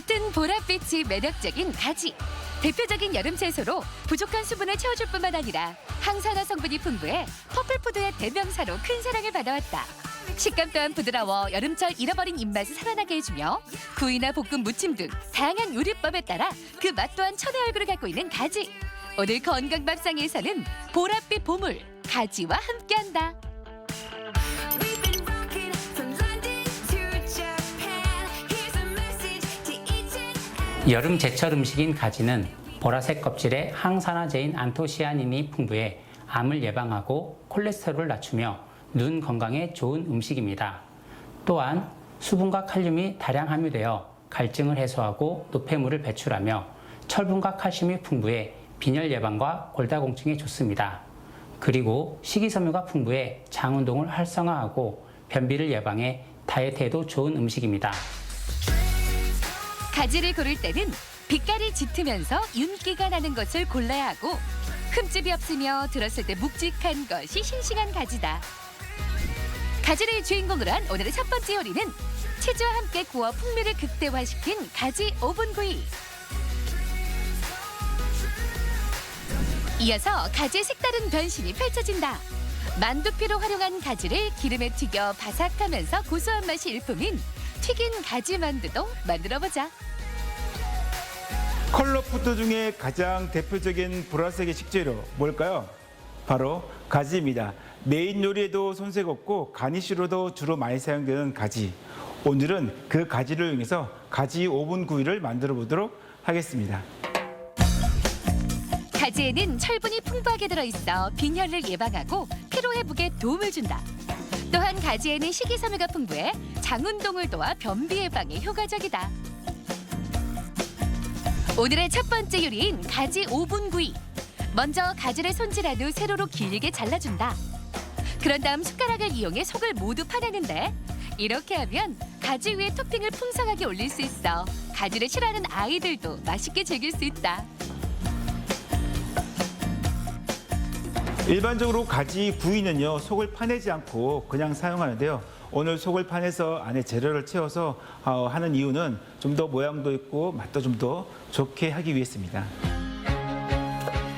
짙은 보랏빛이 매력적인 가지. 대표적인 여름 채소로 부족한 수분을 채워줄 뿐만 아니라 항산화 성분이 풍부해 퍼플푸드의 대명사로 큰 사랑을 받아왔다. 식감 또한 부드러워 여름철 잃어버린 입맛을 살아나게 해주며 구이나 볶음, 무침 등 다양한 요리법에 따라 그 맛 또한 천의 얼굴을 갖고 있는 가지. 오늘 건강밥상에서는 보랏빛 보물 가지와 함께한다. 여름 제철 음식인 가지는 보라색 껍질에 항산화제인 안토시아닌이 풍부해 암을 예방하고 콜레스테롤을 낮추며 눈 건강에 좋은 음식입니다. 또한 수분과 칼륨이 다량 함유되어 갈증을 해소하고 노폐물을 배출하며 철분과 칼슘이 풍부해 빈혈 예방과 골다공증에 좋습니다. 그리고 식이섬유가 풍부해 장 운동을 활성화하고 변비를 예방해 다이어트에도 좋은 음식입니다. 가지를 고를 때는 빛깔이 짙으면서 윤기가 나는 것을 골라야 하고 흠집이 없으며 들었을 때 묵직한 것이 싱싱한 가지다. 가지를 주인공으로 한 오늘의 첫 번째 요리는 치즈와 함께 구워 풍미를 극대화시킨 가지 오븐구이. 이어서 가지의 색다른 변신이 펼쳐진다. 만두피로 활용한 가지를 기름에 튀겨 바삭하면서 고소한 맛이 일품인 튀긴 가지 만두도 만들어보자. 컬러 푸드 중에 가장 대표적인 보라색의 식재료 뭘까요? 바로 가지입니다. 메인 요리에도 손색 없고 가니쉬로도 주로 많이 사용되는 가지. 오늘은 그 가지를 이용해서 가지 오븐 구이를 만들어 보도록 하겠습니다. 가지에는 철분이 풍부하게 들어있어 빈혈을 예방하고 피로 회복에 도움을 준다. 또한 가지에는 식이섬유가 풍부해 장 운동을 도와 변비 예방에 효과적이다. 오늘의 첫 번째 요리인 가지 오븐구이. 먼저 가지를 손질한 후 세로로 길게 잘라준다. 그런 다음 숟가락을 이용해 속을 모두 파내는데 이렇게 하면 가지 위에 토핑을 풍성하게 올릴 수 있어 가지를 싫어하는 아이들도 맛있게 즐길 수 있다. 일반적으로 가지 구이는요, 속을 파내지 않고 그냥 사용하는데요. 오늘 속을 파내서 안에 재료를 채워서 하는 이유는 좀 더 모양도 있고 맛도 좀 더 좋게 하기 위해서입니다.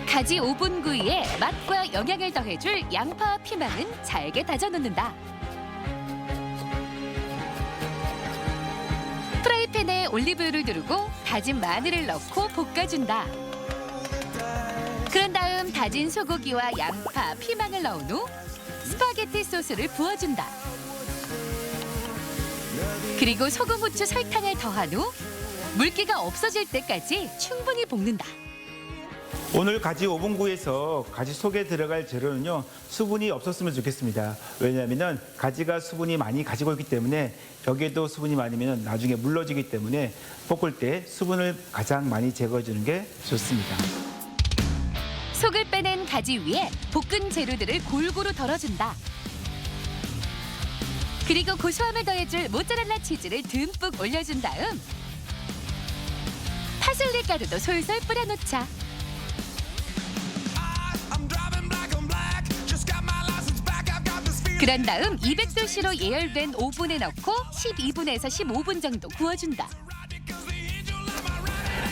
가지 오븐구이에 맛과 영양을 더해줄 양파와 피망은 잘게 다져 넣는다. 프라이팬에 올리브유를 두르고 다진 마늘을 넣고 볶아준다. 그런 다음 다진 소고기와 양파, 피망을 넣은 후 스파게티 소스를 부어준다. 그리고 소금, 후추, 설탕을 더한 후 물기가 없어질 때까지 충분히 볶는다. 오늘 가지 오븐구이에서 가지 속에 들어갈 재료는요, 수분이 없었으면 좋겠습니다. 왜냐하면 가지가 수분이 많이 가지고 있기 때문에 여기에도 수분이 많으면 나중에 물러지기 때문에 볶을 때 수분을 가장 많이 제거해 주는 게 좋습니다. 속을 빼낸 가지 위에 볶은 재료들을 골고루 덜어준다. 그리고 고소함을 더해줄 모짜렐라 치즈를 듬뿍 올려준 다음 파슬리 가루도 솔솔 뿌려놓자. 그런 다음 200도씨로 예열된 오븐에 넣고 12분에서 15분 정도 구워준다.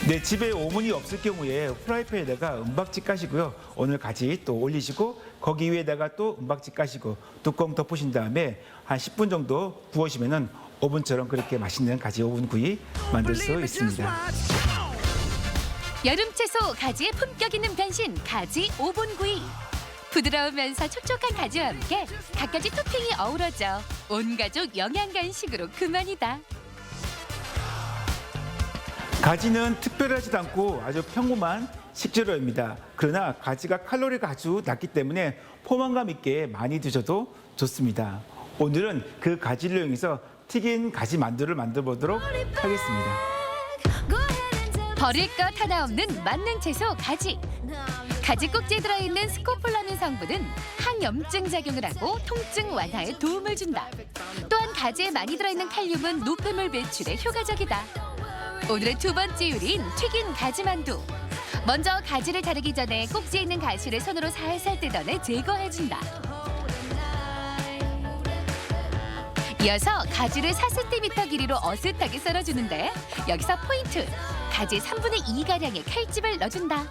네, 집에 오븐이 없을 경우에 프라이팬에다가 은박지 까시고요. 오늘 가지 또 올리시고 거기 위에다가 또 은박지 까시고 뚜껑 덮으신 다음에 한 10분 정도 구우시면은 오븐처럼 그렇게 맛있는 가지 오븐 구이 만들 수 있습니다. 여름 채소 가지의 품격 있는 변신 가지 오븐구이. 부드러우면서 촉촉한 가지와 함께 갖가지 토핑이 어우러져 온 가족 영양 간식으로 그만이다. 가지는 특별하지도 않고 아주 평범한 식재료입니다. 그러나 가지가 칼로리가 아주 낮기 때문에 포만감 있게 많이 드셔도 좋습니다. 오늘은 그 가지를 이용해서 튀긴 가지 만두를 만들어 보도록 하겠습니다. 버릴 것 하나 없는 만능 채소 가지. 가지 꼭지에 들어있는 스코폴라민 성분은 항염증 작용을 하고 통증 완화에 도움을 준다. 또한 가지에 많이 들어있는 칼륨은 노폐물 배출에 효과적이다. 오늘의 두 번째 요리인 튀긴 가지 만두. 먼저 가지를 자르기 전에 꼭지에 있는 가시를 손으로 살살 뜯어내 제거해준다. 이어서 가지를 4cm 길이로 어슷하게 썰어주는데 여기서 포인트! 가지 3분의 2가량의 칼집을 넣어준다.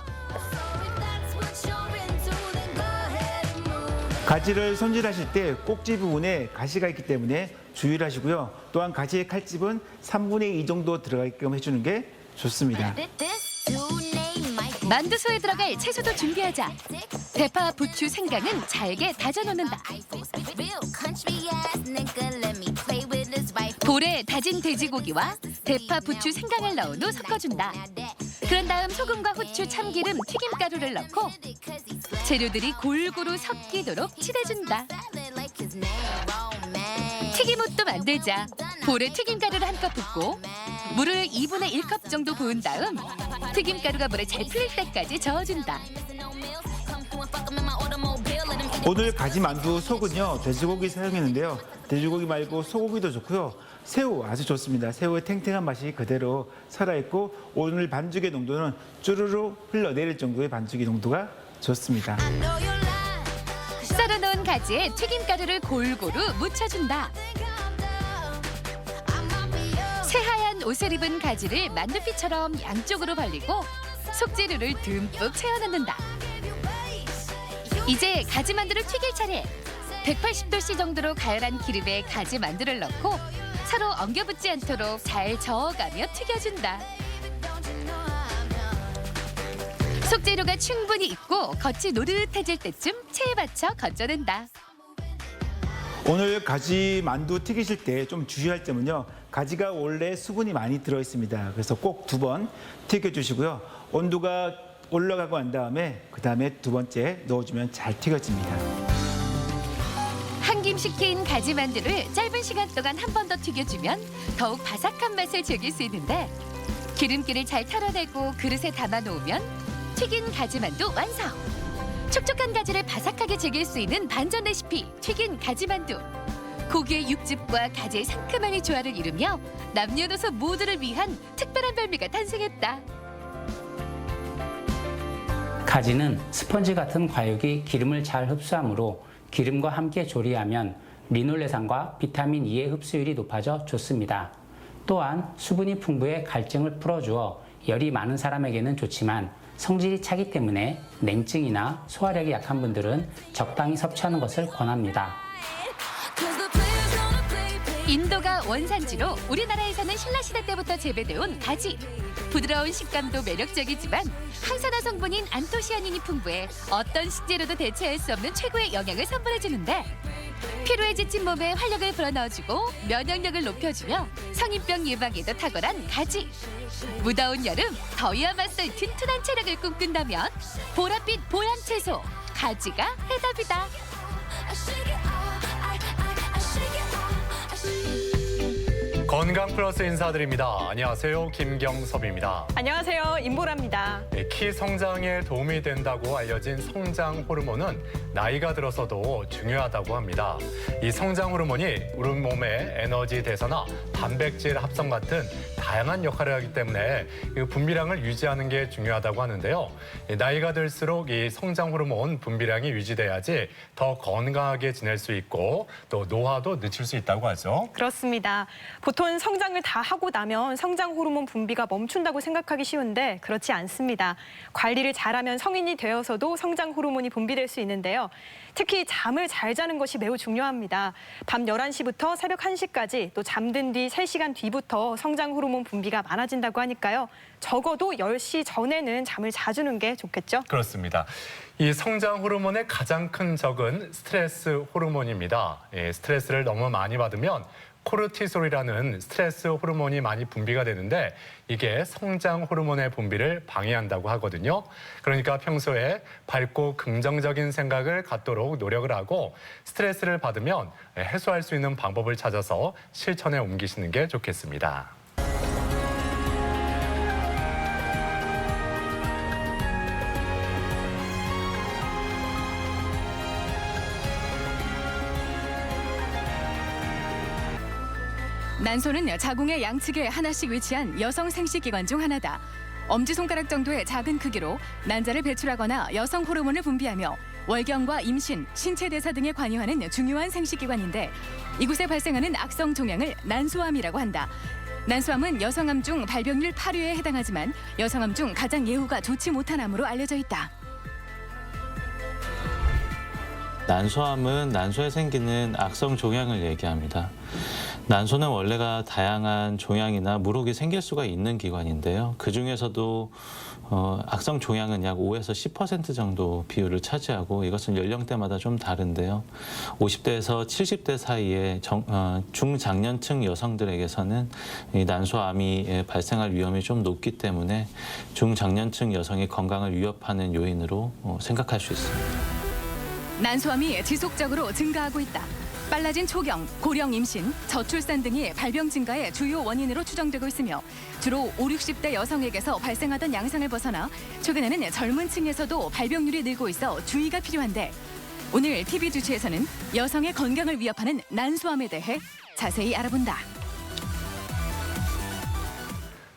가지를 손질하실 때 꼭지 부분에 가시가 있기 때문에 주의를 하시고요. 또한 가지의 칼집은 3분의 2 정도 들어가게끔 해주는 게 좋습니다. 만두소에 들어갈 채소도 준비하자. 대파, 부추, 생강은 잘게 다져 놓는다. 볼에 다진 돼지고기와 대파, 부추, 생강을 넣은 후 섞어준다. 그런 다음 소금과 후추, 참기름, 튀김가루를 넣고 재료들이 골고루 섞이도록 칠해준다. 튀김옷도 만들자. 볼에 튀김가루를 한컵 붓고 물을 2분의 1컵 정도 부은 다음 튀김가루가 물에 잘 풀릴 때까지 저어준다. 오늘 가지 만두 속은요, 돼지고기 사용했는데요. 돼지고기 말고 소고기도 좋고요. 새우 아주 좋습니다. 새우의 탱탱한 맛이 그대로 살아있고 오늘 반죽의 농도는 쭈루루 흘러내릴 정도의 반죽의 농도가 좋습니다. 썰어놓은 가지에 튀김가루를 골고루 묻혀준다. 새하얀 옷을 입은 가지를 만두피처럼 양쪽으로 벌리고 속재료를 듬뿍 채워넣는다. 이제 가지 만두를 튀길 차례. 180도씨 정도로 가열한 기름에 가지 만두를 넣고 서로 엉겨붙지 않도록 잘 저어가며 튀겨준다. 속재료가 충분히 익고 겉이 노릇해질 때쯤 체에 받쳐 건져낸다. 오늘 가지 만두 튀기실 때 좀 주의할 점은요. 가지가 원래 수분이 많이 들어 있습니다. 그래서 꼭 2번 튀겨주시고요. 온도가 올라가고 난 다음에 그 다음에 2번째 넣어주면 잘 튀겨집니다. 한 김 식힌 가지 만두를 짧은 시간 동안 한 번 더 튀겨주면 더욱 바삭한 맛을 즐길 수 있는데 기름기를 잘 털어내고 그릇에 담아 놓으면 튀긴 가지 만두 완성! 촉촉한 가지를 바삭하게 즐길 수 있는 반전 레시피 튀긴 가지 만두. 고기의 육즙과 가지의 상큼함의 조화를 이루며 남녀노소 모두를 위한 특별한 별미가 탄생했다. 가지는 스펀지 같은 과육이 기름을 잘 흡수하므로 기름과 함께 조리하면 리놀레산과 비타민 E의 흡수율이 높아져 좋습니다. 또한 수분이 풍부해 갈증을 풀어주어 열이 많은 사람에게는 좋지만 성질이 차기 때문에 냉증이나 소화력이 약한 분들은 적당히 섭취하는 것을 권합니다. 인도가 원산지로 우리나라에서는 신라시대 때부터 재배되어 온 가지. 부드러운 식감도 매력적이지만 항산화 성분인 안토시아닌이 풍부해 어떤 식재료도 대체할 수 없는 최고의 영양을 선물해주는데 피로에 지친 몸에 활력을 불어넣어주고 면역력을 높여주며 성인병 예방에도 탁월한 가지. 무더운 여름 더위와 맞설 튼튼한 체력을 꿈꾼다면 보랏빛 보양 채소 가지가 해답이다. 건강 플러스 인사드립니다. 안녕하세요. 김경섭입니다. 안녕하세요. 임보라입니다. 키 성장에 도움이 된다고 알려진 성장 호르몬은 나이가 들어서도 중요하다고 합니다. 이 성장 호르몬이 우리 몸의 에너지 대사나 단백질 합성 같은 다양한 역할을 하기 때문에 분비량을 유지하는 게 중요하다고 하는데요. 나이가 들수록 이 성장 호르몬 분비량이 유지돼야지 더 건강하게 지낼 수 있고 또 노화도 늦출 수 있다고 하죠. 그렇습니다. 보통 성장을 다 하고 나면 성장 호르몬 분비가 멈춘다고 생각하기 쉬운데 그렇지 않습니다. 관리를 잘하면 성인이 되어서도 성장 호르몬이 분비될 수 있는데요. 특히 잠을 잘 자는 것이 매우 중요합니다. 밤 11시부터 새벽 1시까지 또 잠든 뒤 3시간 뒤부터 성장 호르몬 분비가 많아진다고 하니까요. 적어도 10시 전에는 잠을 자주는 게 좋겠죠? 그렇습니다. 이 성장 호르몬의 가장 큰 적은 스트레스 호르몬입니다. 스트레스를 너무 많이 받으면 코르티솔이라는 스트레스 호르몬이 많이 분비가 되는데 이게 성장 호르몬의 분비를 방해한다고 하거든요. 그러니까 평소에 밝고 긍정적인 생각을 갖도록 노력을 하고 스트레스를 받으면 해소할 수 있는 방법을 찾아서 실천에 옮기시는 게 좋겠습니다. 난소는 자궁의 양측에 하나씩 위치한 여성 생식기관 중 하나다. 엄지손가락 정도의 작은 크기로 난자를 배출하거나 여성 호르몬을 분비하며 월경과 임신, 신체 대사 등에 관여하는 중요한 생식기관인데 이곳에 발생하는 악성 종양을 난소암이라고 한다. 난소암은 여성암 중 발병률 8위에 해당하지만 여성암 중 가장 예후가 좋지 못한 암으로 알려져 있다. 난소암은 난소에 생기는 악성 종양을 얘기합니다. 난소는 원래가 다양한 종양이나 물혹이 생길 수가 있는 기관인데요. 그중에서도 악성 종양은 약 5에서 10% 정도 비율을 차지하고 이것은 연령대마다 좀 다른데요. 50대에서 70대 사이의 중장년층 여성들에게서는 이 난소암이 발생할 위험이 좀 높기 때문에 중장년층 여성의 건강을 위협하는 요인으로 생각할 수 있습니다. 난소암이 지속적으로 증가하고 있다. 빨라진 초경, 고령 임신, 저출산 등이 발병 증가의 주요 원인으로 추정되고 있으며 주로 5, 60대 여성에게서 발생하던 양상을 벗어나 최근에는 젊은 층에서도 발병률이 늘고 있어 주의가 필요한데 오늘 TV 주치에서는 여성의 건강을 위협하는 난소암에 대해 자세히 알아본다.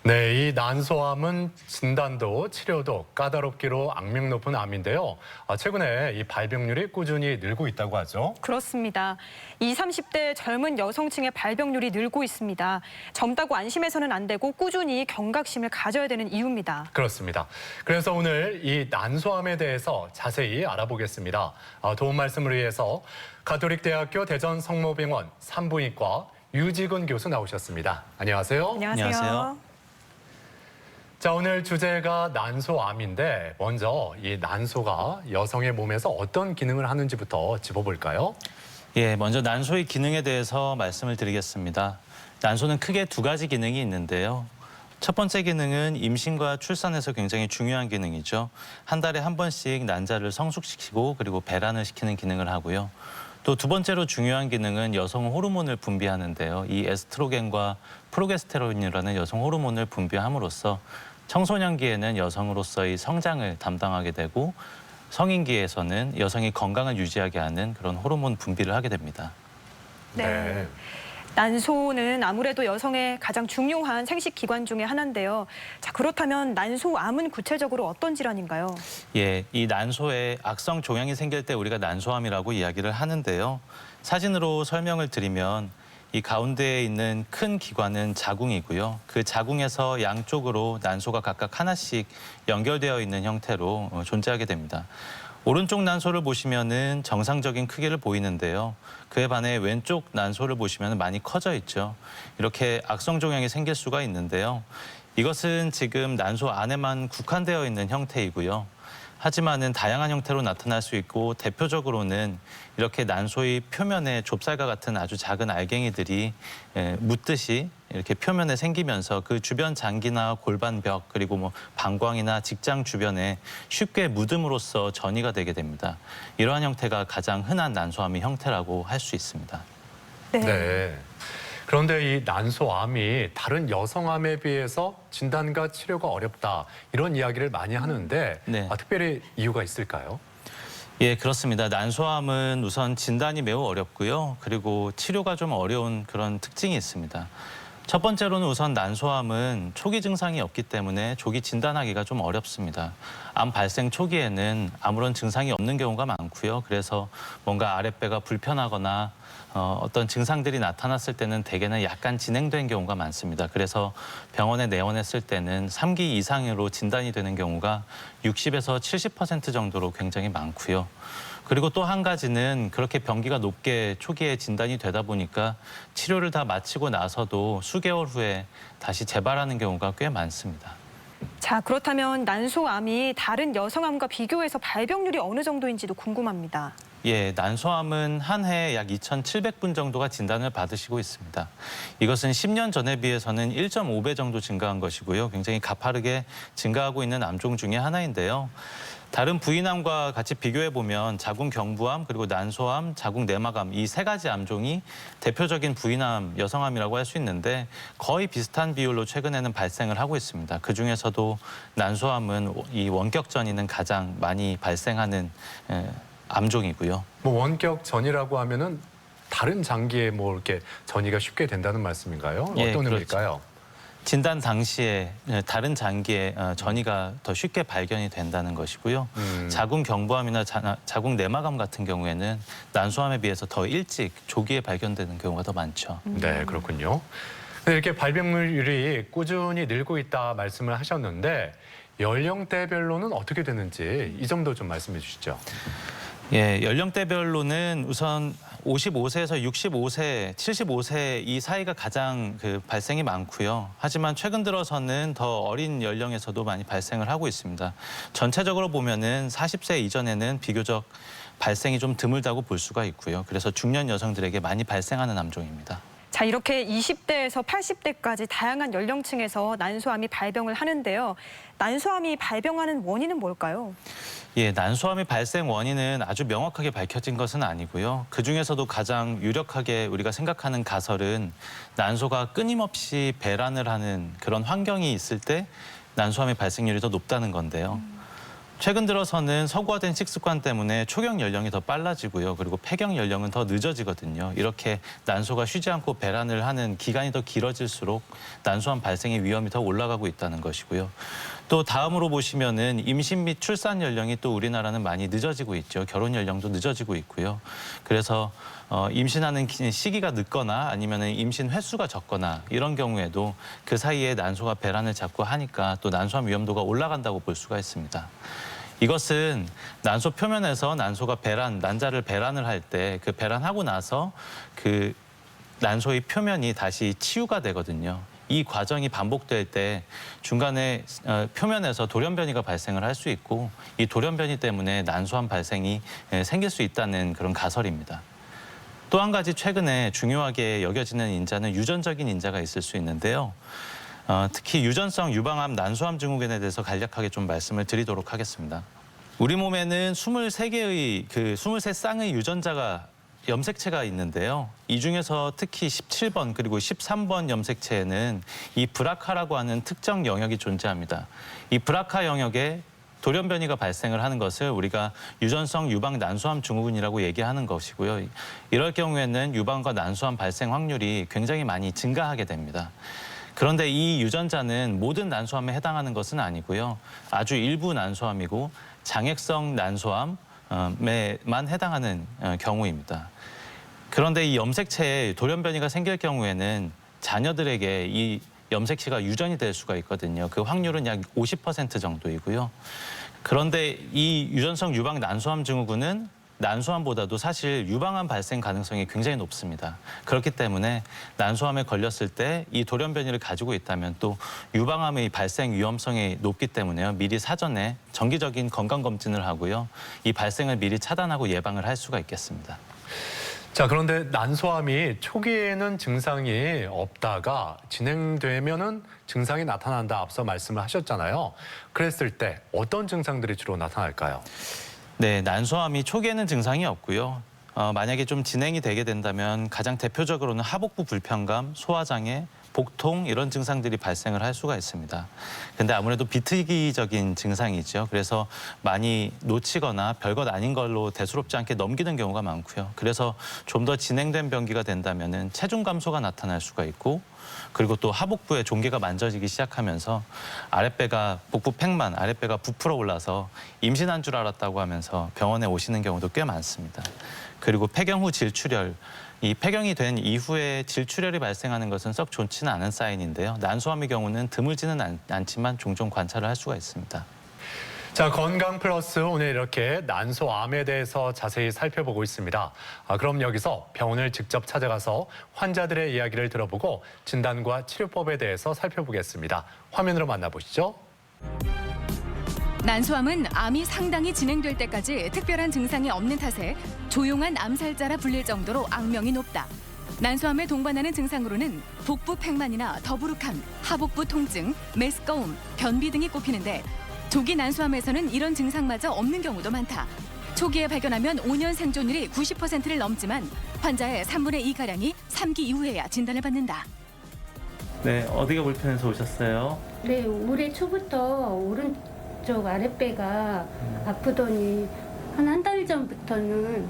네, 이 난소암은 진단도 치료도 까다롭기로 악명 높은 암인데요. 최근에 이 발병률이 꾸준히 늘고 있다고 하죠. 그렇습니다. 20, 30대 젊은 여성층의 발병률이 늘고 있습니다. 젊다고 안심해서는 안 되고 꾸준히 경각심을 가져야 되는 이유입니다. 그렇습니다. 그래서 오늘 이 난소암에 대해서 자세히 알아보겠습니다. 도움 말씀을 위해서 가톨릭대학교 대전성모병원 산부인과 유지근 교수 나오셨습니다. 안녕하세요. 안녕하세요. 자, 오늘 주제가 난소암인데 먼저 이 난소가 여성의 몸에서 어떤 기능을 하는지부터 짚어볼까요? 예, 먼저 난소의 기능에 대해서 말씀을 드리겠습니다. 난소는 크게 두 가지 기능이 있는데요. 첫 번째 기능은 임신과 출산에서 굉장히 중요한 기능이죠. 한 달에 한 번씩 난자를 성숙시키고 그리고 배란을 시키는 기능을 하고요. 또 두 번째로 중요한 기능은 여성 호르몬을 분비하는데요. 이 에스트로겐과 프로게스테론이라는 여성 호르몬을 분비함으로써 청소년기에는 여성으로서의 성장을 담당하게 되고 성인기에서는 여성의 건강을 유지하게 하는 그런 호르몬 분비를 하게 됩니다. 네. 난소는 아무래도 여성의 가장 중요한 생식 기관 중에 하나인데요. 자, 그렇다면 난소암은 구체적으로 어떤 질환인가요? 예, 이 난소에 악성 종양이 생길 때 우리가 난소암이라고 이야기를 하는데요. 사진으로 설명을 드리면 이 가운데에 있는 큰 기관은 자궁이고요. 그 자궁에서 양쪽으로 난소가 각각 하나씩 연결되어 있는 형태로 존재하게 됩니다. 오른쪽 난소를 보시면은 정상적인 크기를 보이는데요. 그에 반해 왼쪽 난소를 보시면 많이 커져 있죠. 이렇게 악성 종양이 생길 수가 있는데요. 이것은 지금 난소 안에만 국한되어 있는 형태이고요. 하지만은 다양한 형태로 나타날 수 있고 대표적으로는 이렇게 난소의 표면에 좁쌀과 같은 아주 작은 알갱이들이 묻듯이 이렇게 표면에 생기면서 그 주변 장기나 골반벽 그리고 뭐 방광이나 직장 주변에 쉽게 묻음으로써 전이가 되게 됩니다. 이러한 형태가 가장 흔한 난소암의 형태라고 할 수 있습니다. 네. 그런데 이 난소암이 다른 여성암에 비해서 진단과 치료가 어렵다 이런 이야기를 많이 하는데 네. 특별히 이유가 있을까요? 예, 그렇습니다. 난소암은 우선 진단이 매우 어렵고요. 그리고 치료가 좀 어려운 그런 특징이 있습니다. 첫 번째로는 우선 난소암은 초기 증상이 없기 때문에 조기 진단하기가 좀 어렵습니다. 암 발생 초기에는 아무런 증상이 없는 경우가 많고요. 그래서 뭔가 아랫배가 불편하거나 어떤 증상들이 나타났을 때는 대개는 약간 진행된 경우가 많습니다. 그래서 병원에 내원했을 때는 3기 이상으로 진단이 되는 경우가 60에서 70% 정도로 굉장히 많고요. 그리고 또 한 가지는 그렇게 병기가 높게 초기에 진단이 되다 보니까 치료를 다 마치고 나서도 수개월 후에 다시 재발하는 경우가 꽤 많습니다. 자, 그렇다면 난소암이 다른 여성암과 비교해서 발병률이 어느 정도인지도 궁금합니다. 예, 난소암은 한 해에 약 2,700분 정도가 진단을 받으시고 있습니다. 이것은 10년 전에 비해서는 1.5배 정도 증가한 것이고요. 굉장히 가파르게 증가하고 있는 암종 중에 하나인데요. 다른 부인암과 같이 비교해보면 자궁경부암, 그리고 난소암, 자궁내막암 이 세 가지 암종이 대표적인 부인암, 여성암이라고 할 수 있는데 거의 비슷한 비율로 최근에는 발생을 하고 있습니다. 그중에서도 난소암은 이 원격 전이는 가장 많이 발생하는 암종이고요. 뭐 원격 전이라고 하면은 다른 장기에 뭐 이렇게 전이가 쉽게 된다는 말씀인가요? 예, 어떤 그렇죠. 의미일까요? 진단 당시에 다른 장기에 전이가 더 쉽게 발견이 된다는 것이고요. 자궁 경부암이나 자궁 내막암 같은 경우에는 난소암에 비해서 더 일찍 조기에 발견되는 경우가 더 많죠. 네, 그렇군요. 이렇게 발병률이 꾸준히 늘고 있다 말씀을 하셨는데 연령대별로는 어떻게 되는지 이 점도 좀 말씀해 주시죠. 예, 연령대별로는 우선 55세에서 65세, 75세 이 사이가 가장 발생이 많고요. 하지만 최근 들어서는 더 어린 연령에서도 많이 발생을 하고 있습니다. 전체적으로 보면은 40세 이전에는 비교적 발생이 좀 드물다고 볼 수가 있고요. 그래서 중년 여성들에게 많이 발생하는 암종입니다. 자, 이렇게 20대에서 80대까지 다양한 연령층에서 난소암이 발병을 하는데요. 난소암이 발병하는 원인은 뭘까요? 예, 난소암의 발생 원인은 아주 명확하게 밝혀진 것은 아니고요. 그중에서도 가장 유력하게 우리가 생각하는 가설은 난소가 끊임없이 배란을 하는 그런 환경이 있을 때 난소암의 발생률이 더 높다는 건데요. 최근 들어서는 서구화된 식습관 때문에 초경 연령이 더 빨라지고요. 그리고 폐경 연령은 더 늦어지거든요. 이렇게 난소가 쉬지 않고 배란을 하는 기간이 더 길어질수록 난소암 발생의 위험이 더 올라가고 있다는 것이고요. 또 다음으로 보시면은 임신 및 출산 연령이 또 우리나라는 많이 늦어지고 있죠. 결혼 연령도 늦어지고 있고요. 그래서 임신하는 시기가 늦거나 아니면은 임신 횟수가 적거나 이런 경우에도 그 사이에 난소가 배란을 자꾸 하니까 또 난소암 위험도가 올라간다고 볼 수가 있습니다. 이것은 난소 표면에서 난소가 난자를 배란을 할 때 그 배란하고 나서 그 난소의 표면이 다시 치유가 되거든요. 이 과정이 반복될 때 중간에 표면에서 돌연변이가 발생을 할 수 있고 이 돌연변이 때문에 난소암 발생이 생길 수 있다는 그런 가설입니다. 또 한 가지 최근에 중요하게 여겨지는 인자는 유전적인 인자가 있을 수 있는데요. 특히 유전성 유방암 난소암 증후군에 대해서 간략하게 좀 말씀을 드리도록 하겠습니다. 우리 몸에는 23쌍의 유전자가 염색체가 있는데요. 이 중에서 특히 17번 그리고 13번 염색체에는 이 브라카라고 하는 특정 영역이 존재합니다. 이 브라카 영역에 돌연변이가 발생을 하는 것을 우리가 유전성 유방 난소암 증후군이라고 얘기하는 것이고요. 이럴 경우에는 유방과 난소암 발생 확률이 굉장히 많이 증가하게 됩니다. 그런데 이 유전자는 모든 난소암에 해당하는 것은 아니고요. 아주 일부 난소암이고 장액성 난소암에만 해당하는 경우입니다. 그런데 이 염색체에 돌연변이가 생길 경우에는 자녀들에게 이 염색체가 유전이 될 수가 있거든요. 그 확률은 약 50% 정도이고요. 그런데 이 유전성 유방 난소암 증후군은 난소암보다도 사실 유방암 발생 가능성이 굉장히 높습니다. 그렇기 때문에 난소암에 걸렸을 때 이 돌연변이를 가지고 있다면 또 유방암의 발생 위험성이 높기 때문에요. 미리 사전에 정기적인 건강검진을 하고요. 이 발생을 미리 차단하고 예방을 할 수가 있겠습니다. 자, 그런데 난소암이 초기에는 증상이 없다가 진행되면은 증상이 나타난다 앞서 말씀을 하셨잖아요. 그랬을 때 어떤 증상들이 주로 나타날까요? 네, 난소암이 초기에는 증상이 없고요. 만약에 좀 진행이 되게 된다면 가장 대표적으로는 하복부 불편감, 소화장애, 복통 이런 증상들이 발생을 할 수가 있습니다. 근데 아무래도 비특이적인 증상이죠. 그래서 많이 놓치거나 별것 아닌 걸로 대수롭지 않게 넘기는 경우가 많고요. 그래서 좀 더 진행된 병기가 된다면은 체중 감소가 나타날 수가 있고 그리고 또 하복부에 종괴가 만져지기 시작하면서 아랫배가 복부 팽만, 아랫배가 부풀어 올라서 임신한 줄 알았다고 하면서 병원에 오시는 경우도 꽤 많습니다. 그리고 폐경 후 질출혈, 이 폐경이 된 이후에 질출혈이 발생하는 것은 썩 좋지는 않은 사인인데요. 난소암의 경우는 드물지는 않지만 종종 관찰을 할 수가 있습니다. 자, 건강 플러스 오늘 이렇게 난소암에 대해서 자세히 살펴보고 있습니다. 그럼 여기서 병원을 직접 찾아가서 환자들의 이야기를 들어보고 진단과 치료법에 대해서 살펴보겠습니다. 화면으로 만나보시죠. 난소암은 암이 상당히 진행될 때까지 특별한 증상이 없는 탓에 조용한 암살자라 불릴 정도로 악명이 높다. 난소암에 동반하는 증상으로는 복부 팽만이나 더부룩함, 하복부 통증, 메스꺼움, 변비 등이 꼽히는데 조기 난소암에서는 이런 증상마저 없는 경우도 많다. 초기에 발견하면 5년 생존율이 90%를 넘지만 환자의 3분의 2가량이 3기 이후에야 진단을 받는다. 네, 어디가 불편해서 오셨어요? 네, 올해 초부터 오른쪽 아랫배가 아프더니 한 달 전부터는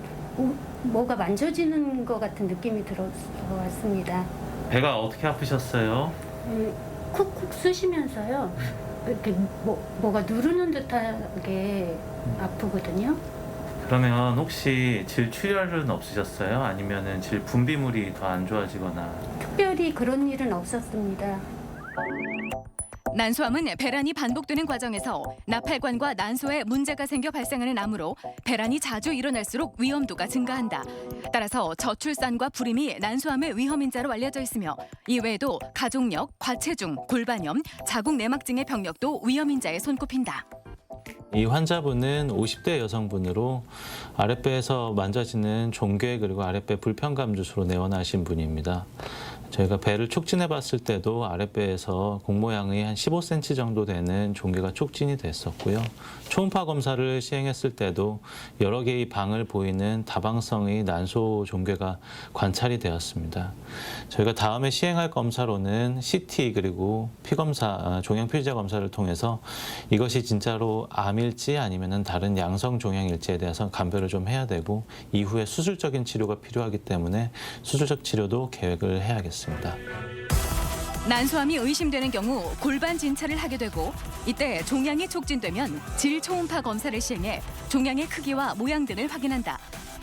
뭐가 만져지는 것 같은 느낌이 들어왔습니다. 배가 어떻게 아프셨어요? 쿡쿡 쑤시면서요. 이렇게 뭐가 누르는 듯하게 아프거든요. 그러면 혹시 질출혈은 없으셨어요? 아니면은 질 분비물이 더 안 좋아지거나? 특별히 그런 일은 없었습니다. 난소암은 배란이 반복되는 과정에서 나팔관과 난소에 문제가 생겨 발생하는 암으로 배란이 자주 일어날수록 위험도가 증가한다. 따라서 저출산과 불임이 난소암의 위험인자로 알려져 있으며 이외에도 가족력, 과체중, 골반염, 자궁 내막증의 병력도 위험인자에 손꼽힌다. 이 환자분은 50대 여성분으로 아랫배에서 만져지는 종괴 그리고 아랫배 불편감 주소로 내원하신 분입니다. 저희가 배를 촉진해 봤을 때도 아랫배에서 공 모양의 한 15cm 정도 되는 종괴가 촉진이 됐었고요. 초음파 검사를 시행했을 때도 여러 개의 방을 보이는 다방성의 난소 종괴가 관찰이 되었습니다. 저희가 다음에 시행할 검사로는 CT 그리고 피검사, 종양 피지자 검사를 통해서 이것이 진짜로 암일지 아니면 다른 양성 종양일지에 대해서 감별을 좀 해야 되고 이후에 수술적인 치료가 필요하기 때문에 수술적 치료도 계획을 해야겠습니다. 난소암이 의심되는 경우 골반 진찰을 하게 되고 이때 종양이 촉진되면 질 초음파 검사를 시행해 종양의 크기와 모양 등을 확인한다.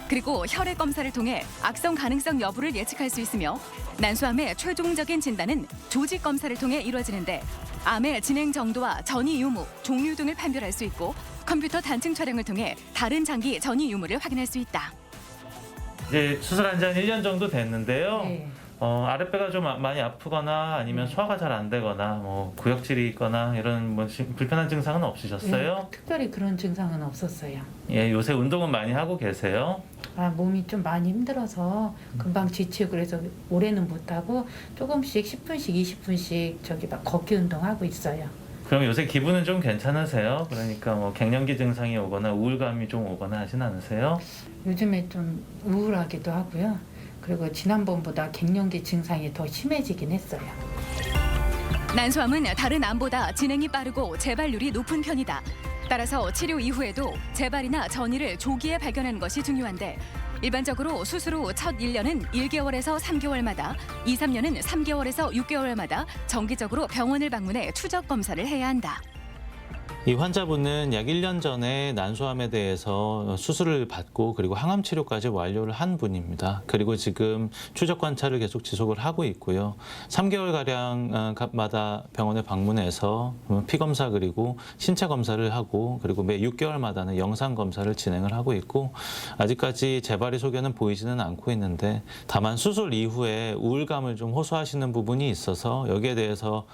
그리고 혈액 검사를 통해 악성 가능성 여부를 예측할 수 있으며 난소암의 최종적인 진단은 조직 검사를 통해 이루어지는데 암의 진행 정도와 전이 유무, 종류 등을 판별할 수 있고 컴퓨터 단층 촬영을 통해 다른 장기 전이 유무를 확인할 수 있다. 이제 수술한 지 한 1년 정도 됐는데요. 네. 아랫배가 좀 많이 아프거나 아니면 소화가 잘 안 되거나 뭐 구역질이 있거나 이런 뭐 불편한 증상은 없으셨어요? 네, 특별히 그런 증상은 없었어요. 예, 요새 운동은 많이 하고 계세요? 몸이 좀 많이 힘들어서 금방 지치고 그래서 올해는 못하고 조금씩 10분씩 20분씩 저기 막 걷기 운동하고 있어요. 그럼 요새 기분은 좀 괜찮으세요? 그러니까 뭐 갱년기 증상이 오거나 우울감이 좀 오거나 하진 않으세요? 요즘에 좀 우울하기도 하고요. 그리고 지난번보다 갱년기 증상이 더 심해지긴 했어요. 난소암은 다른 암보다 진행이 빠르고 재발률이 높은 편이다. 따라서 치료 이후에도 재발이나 전이를 조기에 발견하는 것이 중요한데 일반적으로 수술 후 첫 1년은 1개월에서 3개월마다, 2, 3년은 3개월에서 6개월마다 정기적으로 병원을 방문해 추적 검사를 해야 한다. 이 환자분은 약 1년 전에 난소암에 대해서 수술을 받고 그리고 항암 치료까지 완료를 한 분입니다. 그리고 지금 추적 관찰을 계속 지속을 하고 있고요. 3개월가량마다 병원에 방문해서 피검사 그리고 신체 검사를 하고 그리고 매 6개월마다는 영상 검사를 진행을 하고 있고 아직까지 재발의 소견은 보이지는 않고 있는데 다만 수술 이후에 우울감을 좀 호소하시는 부분이 있어서 여기에 대해서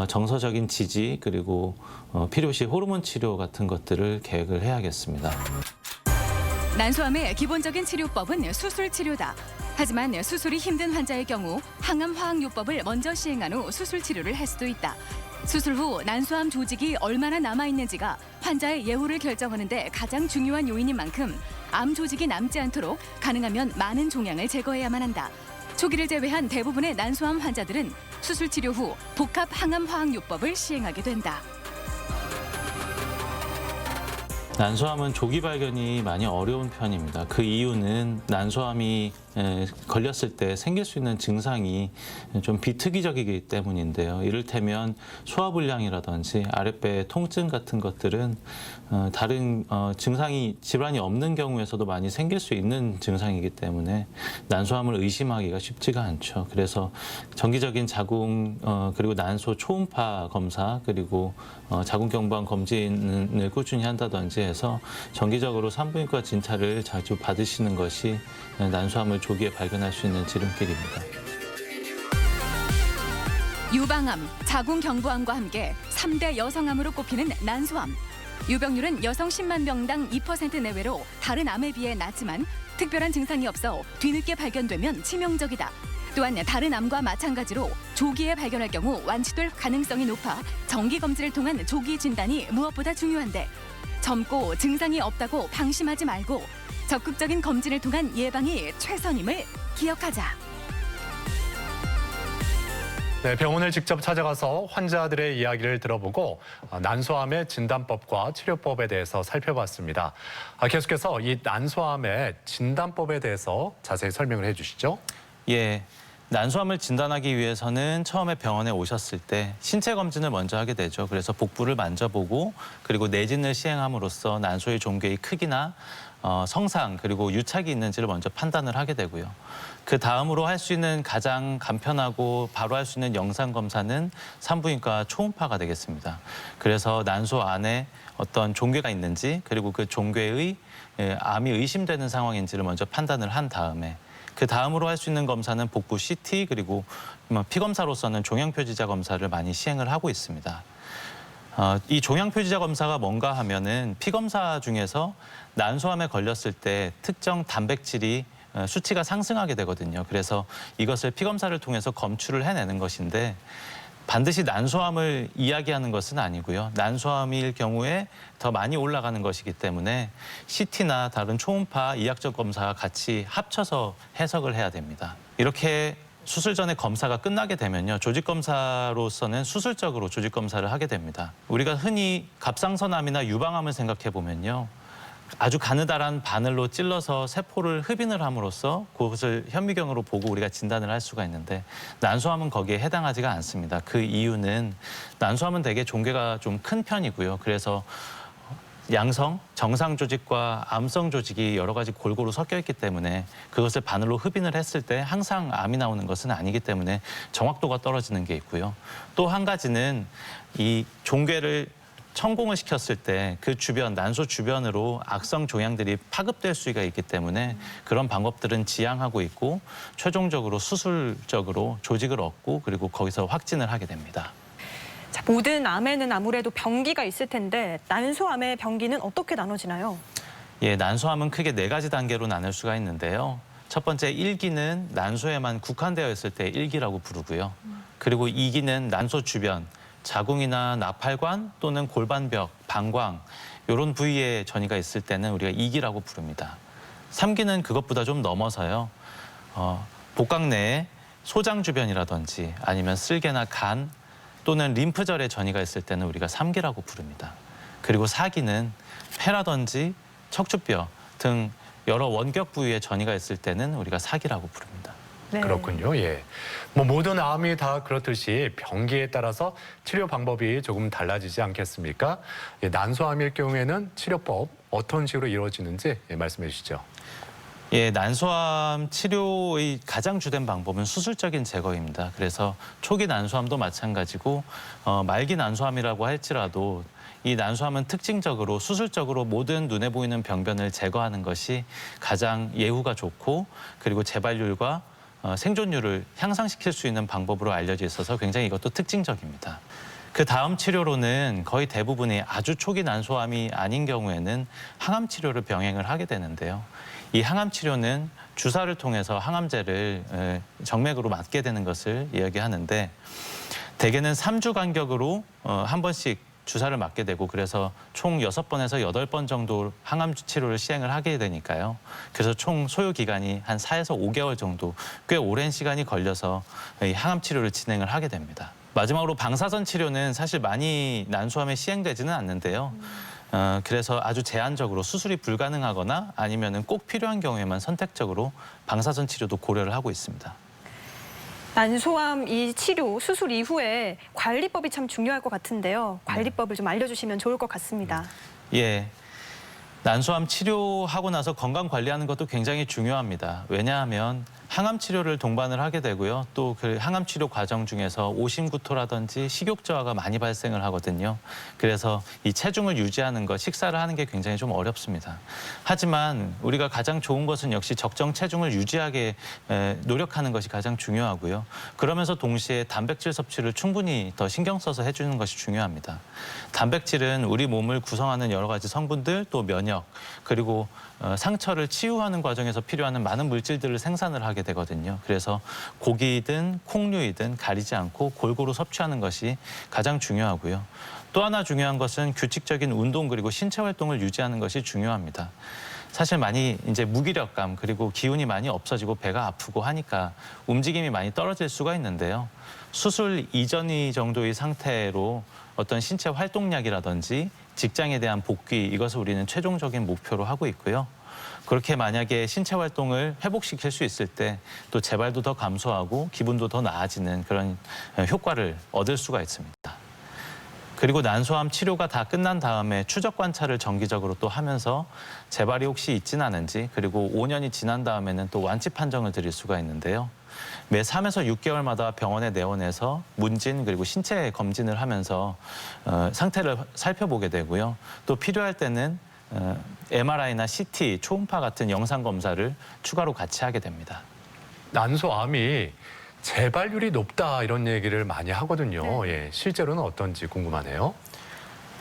정서적인 지지 그리고 필요시 호르몬 치료 같은 것들을 계획을 해야겠습니다. 난소암의 기본적인 치료법은 수술 치료다. 하지만 수술이 힘든 환자의 경우 항암 화학요법을 먼저 시행한 후 수술 치료를 할 수도 있다. 수술 후 난소암 조직이 얼마나 남아있는지가 환자의 예후를 결정하는 데 가장 중요한 요인인 만큼 암 조직이 남지 않도록 가능하면 많은 종양을 제거해야만 한다. 초기를 제외한 대부분의 난소암 환자들은 수술 치료 후 복합 항암 화학요법을 시행하게 된다. 난소암은 조기 발견이 많이 어려운 편입니다. 그 이유는 난소암이 걸렸을 때 생길 수 있는 증상이 좀 비특이적이기 때문인데요. 이를테면 소화불량이라든지 아랫배 통증 같은 것들은 다른 질환이 없는 경우에서도 많이 생길 수 있는 증상이기 때문에 난소암을 의심하기가 쉽지가 않죠. 그래서 정기적인 자궁 그리고 난소 초음파 검사 그리고 자궁경부암 검진을 꾸준히 한다든지 해서 정기적으로 산부인과 진찰을 자주 받으시는 것이 난소암을 조기에 발견할 수 있는 지름길입니다. 유방암, 자궁경부암과 함께 3대 여성암으로 꼽히는 난소암. 유병률은 여성 10만 명당 2% 내외로 다른 암에 비해 낮지만 특별한 증상이 없어 뒤늦게 발견되면 치명적이다. 또한 다른 암과 마찬가지로 조기에 발견할 경우 완치될 가능성이 높아 정기검진을 통한 조기 진단이 무엇보다 중요한데 젊고 증상이 없다고 방심하지 말고 적극적인 검진을 통한 예방이 최선임을 기억하자. 네, 병원을 직접 찾아가서 환자들의 이야기를 들어보고 난소암의 진단법과 치료법에 대해서 살펴봤습니다. 계속해서 이 난소암의 진단법에 대해서 자세히 설명을 해주시죠. 예. 난소암을 진단하기 위해서는 처음에 병원에 오셨을 때 신체 검진을 먼저 하게 되죠. 그래서 복부를 만져보고 그리고 내진을 시행함으로써 난소의 종괴의 크기나 성상 그리고 유착이 있는지를 먼저 판단을 하게 되고요. 그 다음으로 할 수 있는 가장 간편하고 바로 할 수 있는 영상 검사는 산부인과 초음파가 되겠습니다. 그래서 난소 안에 어떤 종괴가 있는지 그리고 그 종괴의 암이 의심되는 상황인지를 먼저 판단을 한 다음에 그 다음으로 할 수 있는 검사는 복부 CT 그리고 피검사로서는 종양표지자 검사를 많이 시행을 하고 있습니다. 이 종양표지자 검사가 뭔가 하면은 피검사 중에서 난소암에 걸렸을 때 특정 단백질이 수치가 상승하게 되거든요. 그래서 이것을 피검사를 통해서 검출을 해내는 것인데 반드시 난소암을 이야기하는 것은 아니고요. 난소암일 경우에 더 많이 올라가는 것이기 때문에 CT나 다른 초음파 이학적 검사와 같이 합쳐서 해석을 해야 됩니다. 이렇게 수술 전에 검사가 끝나게 되면요. 조직검사로서는 수술적으로 조직검사를 하게 됩니다. 우리가 흔히 갑상선암이나 유방암을 생각해 보면요. 아주 가느다란 바늘로 찔러서 세포를 흡인을 함으로써 그것을 현미경으로 보고 우리가 진단을 할 수가 있는데 난소암은 거기에 해당하지가 않습니다. 그 이유는 난소암은 대개 종괴가 좀 큰 편이고요. 그래서 양성, 정상 조직과 암성 조직이 여러 가지 골고루 섞여 있기 때문에 그것을 바늘로 흡인을 했을 때 항상 암이 나오는 것은 아니기 때문에 정확도가 떨어지는 게 있고요. 또 한 가지는 이 종괴를 천공을 시켰을 때 그 주변, 난소 주변으로 악성 종양들이 파급될 수가 있기 때문에 그런 방법들은 지양하고 있고 최종적으로 수술적으로 조직을 얻고 그리고 거기서 확진을 하게 됩니다. 자, 모든 암에는 아무래도 병기가 있을 텐데 난소암의 병기는 어떻게 나눠지나요? 예, 난소암은 크게 4가지 단계로 나눌 수가 있는데요. 첫 번째 1기는 난소에만 국한되어 있을 때 1기라고 부르고요. 그리고 2기는 난소 주변, 자궁이나 나팔관 또는 골반벽, 방광 이런 부위에 전이가 있을 때는 우리가 2기라고 부릅니다. 3기는 그것보다 좀 넘어서요. 복강 내에 소장 주변이라든지 아니면 쓸개나 간 또는 림프절에 전이가 있을 때는 우리가 3기라고 부릅니다. 그리고 4기는 폐라든지 척추뼈 등 여러 원격 부위에 전이가 있을 때는 우리가 4기라고 부릅니다. 네. 그렇군요. 예. 뭐 모든 암이 다 그렇듯이 병기에 따라서 치료 방법이 조금 달라지지 않겠습니까? 예, 난소암일 경우에는 치료법 어떤 식으로 이루어지는지 말씀해 주시죠. 예, 난소암 치료의 가장 주된 방법은 수술적인 제거입니다. 그래서 초기 난소암도 마찬가지고 말기 난소암이라고 할지라도 이 난소암은 특징적으로 수술적으로 모든 눈에 보이는 병변을 제거하는 것이 가장 예후가 좋고 그리고 재발률과 생존율을 향상시킬 수 있는 방법으로 알려져 있어서 굉장히 이것도 특징적입니다. 그 다음 치료로는 거의 대부분이 아주 초기 난소암이 아닌 경우에는 항암 치료를 병행을 하게 되는데요. 이 항암 치료는 주사를 통해서 항암제를 정맥으로 맞게 되는 것을 이야기하는데 대개는 3주 간격으로 한 번씩 주사를 맞게 되고 그래서 총 6번에서 8번 정도 항암 치료를 시행을 하게 되니까요. 그래서 총 소요 기간이 한 4에서 5개월 정도 꽤 오랜 시간이 걸려서 이 항암 치료를 진행을 하게 됩니다. 마지막으로 방사선 치료는 사실 많이 난소암에 시행되지는 않는데요. 그래서 아주 제한적으로 수술이 불가능하거나 아니면은 꼭 필요한 경우에만 선택적으로 방사선 치료도 고려를 하고 있습니다. 난소암 이 치료 수술 이후에 관리법이 참 중요할 것 같은데요. 관리법을 좀 알려주시면 좋을 것 같습니다. 예. 난소암 치료하고 나서 건강 관리하는 것도 굉장히 중요합니다. 왜냐하면 항암 치료를 동반을 하게 되고요. 또 그 항암 치료 과정 중에서 오심구토라든지 식욕 저하가 많이 발생을 하거든요. 그래서 이 체중을 유지하는 것, 식사를 하는 게 굉장히 좀 어렵습니다. 하지만 우리가 가장 좋은 것은 역시 적정 체중을 유지하게 노력하는 것이 가장 중요하고요. 그러면서 동시에 단백질 섭취를 충분히 더 신경 써서 해주는 것이 중요합니다. 단백질은 우리 몸을 구성하는 여러 가지 성분들, 또 면역, 그리고 상처를 치유하는 과정에서 필요한 많은 물질들을 생산을 하게 되거든요. 그래서 고기든 콩류이든 가리지 않고 골고루 섭취하는 것이 가장 중요하고요. 또 하나 중요한 것은 규칙적인 운동 그리고 신체 활동을 유지하는 것이 중요합니다. 사실 많이 이제 무기력감 그리고 기운이 많이 없어지고 배가 아프고 하니까 움직임이 많이 떨어질 수가 있는데요. 수술 이전이 정도의 상태로 어떤 신체 활동량이라든지 직장에 대한 복귀 이것을 우리는 최종적인 목표로 하고 있고요. 그렇게 만약에 신체 활동을 회복시킬 수 있을 때 또 재발도 더 감소하고 기분도 더 나아지는 그런 효과를 얻을 수가 있습니다. 그리고 난소암 치료가 다 끝난 다음에 추적 관찰을 정기적으로 또 하면서 재발이 혹시 있진 않은지, 그리고 5년이 지난 다음에는 또 완치 판정을 드릴 수가 있는데요. 매 3에서 6개월마다 병원에 내원해서 문진 그리고 신체 검진을 하면서 상태를 살펴보게 되고요. 또 필요할 때는 MRI나 CT, 초음파 같은 영상 검사를 추가로 같이 하게 됩니다. 난소암이 재발률이 높다 이런 얘기를 많이 하거든요. 예, 실제로는 어떤지 궁금하네요.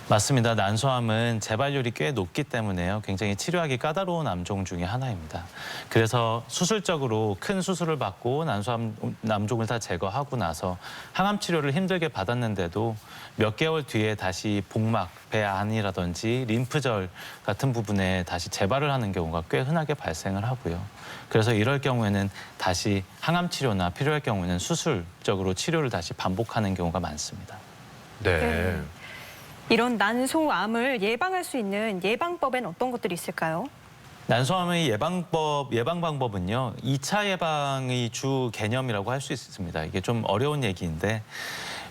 맞습니다. 난소암은 재발률이 꽤 높기 때문에요. 굉장히 치료하기 까다로운 암종 중에 하나입니다. 그래서 수술적으로 큰 수술을 받고 난소암 암종을 다 제거하고 나서 항암 치료를 힘들게 받았는데도 몇 개월 뒤에 다시 복막, 배 안이라든지 림프절 같은 부분에 다시 재발을 하는 경우가 꽤 흔하게 발생을 하고요. 그래서 이럴 경우에는 다시 항암 치료나 필요할 경우에는 수술적으로 치료를 다시 반복하는 경우가 많습니다. 네. 이런 난소암을 예방할 수 있는 예방법엔 어떤 것들이 있을까요? 난소암의 예방 방법은요, 2차 예방의 주 개념이라고 할 수 있습니다. 이게 좀 어려운 얘기인데,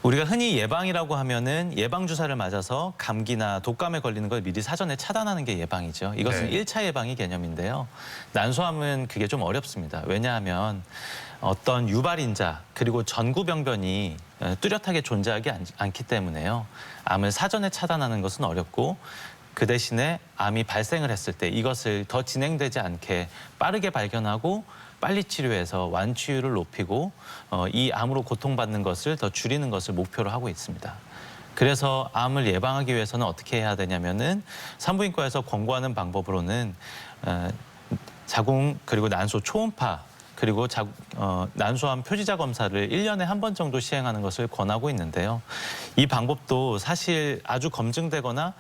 우리가 흔히 예방이라고 하면은 예방 주사를 맞아서 감기나 독감에 걸리는 걸 미리 사전에 차단하는 게 예방이죠. 이것은 네. 1차 예방의 개념인데요. 난소암은 그게 좀 어렵습니다. 왜냐하면 어떤 유발인자 그리고 전구병변이 뚜렷하게 존재하지 않기 때문에요. 암을 사전에 차단하는 것은 어렵고, 그 대신에 암이 발생을 했을 때 이것을 더 진행되지 않게 빠르게 발견하고 빨리 치료해서 완치율을 높이고 이 암으로 고통받는 것을 더 줄이는 것을 목표로 하고 있습니다. 그래서 암을 예방하기 위해서는 어떻게 해야 되냐면은 산부인과에서 권고하는 방법으로는 자궁 그리고 난소 초음파 그리고 난소암 표지자 검사를 1년에 한 번 정도 시행하는 것을 권하고 있는데요. 이 방법도 사실 아주 검증되거나